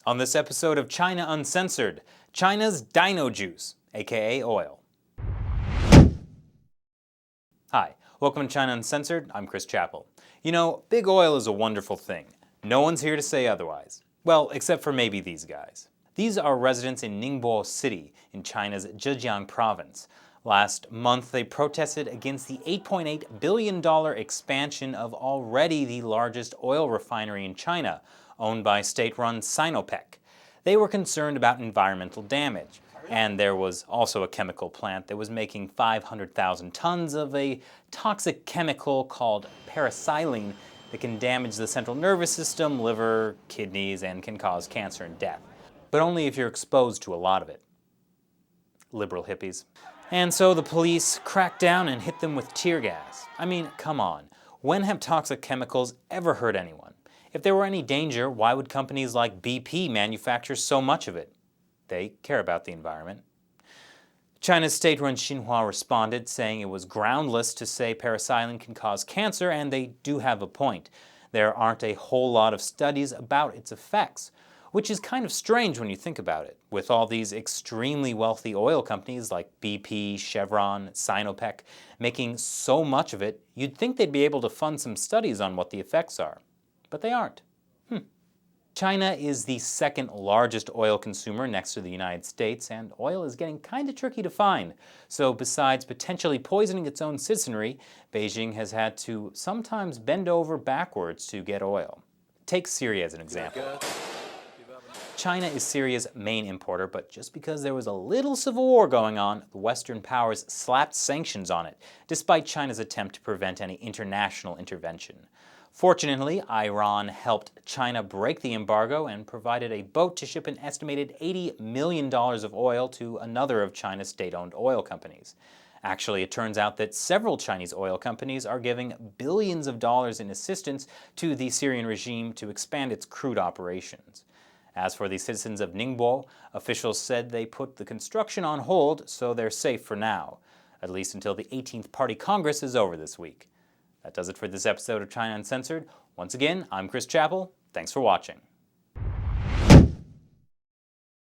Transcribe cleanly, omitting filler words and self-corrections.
On this episode of China Uncensored, China's Dino juice, aka oil. Hi, welcome to China Uncensored. I'm Chris Chappell. You know, big oil is a wonderful thing. No one's here to say otherwise. Well, except for maybe these guys. These are residents in Ningbo city in China's Zhejiang Province. Last month, they protested against the $8.8 billion expansion of already the largest oil refinery in China, owned by state-run Sinopec. They were concerned about environmental damage, and there was also a chemical plant that was making 500,000 tons of a toxic chemical called paraxylene that can damage the central nervous system, liver, kidneys, and can cause cancer and death. But only if you're exposed to a lot of it. Liberal hippies. And so the police cracked down and hit them with tear gas. I mean, come on. When have toxic chemicals ever hurt anyone? If there were any danger, why would companies like BP manufacture so much of it? They care about the environment. China's state-run Xinhua responded, saying it was groundless to say paraxylene can cause cancer, and they do have a point. There aren't a whole lot of studies about its effects, which is kind of strange when you think about it. With all these extremely wealthy oil companies like BP, Chevron, Sinopec making so much of it, you'd think they'd be able to fund some studies on what the effects are. But they aren't. China is the second largest oil consumer next to the United States, and oil is getting kind of tricky to find. So besides potentially poisoning its own citizenry, Beijing has had to sometimes bend over backwards to get oil. Take Syria as an example. China is Syria's main importer, but just because there was a little civil war going on, the Western powers slapped sanctions on it, despite China's attempt to prevent any international intervention. Fortunately, Iran helped China break the embargo and provided a boat to ship an estimated $80 million of oil to another of China's state-owned oil companies. Actually, it turns out that several Chinese oil companies are giving billions of dollars in assistance to the Syrian regime to expand its crude operations. As for the citizens of Ningbo, officials said they put the construction on hold, so they're safe for now, at least until the 18th Party Congress is over this week. That does it for this episode of China Uncensored. Once again, I'm Chris Chappell. Thanks for watching.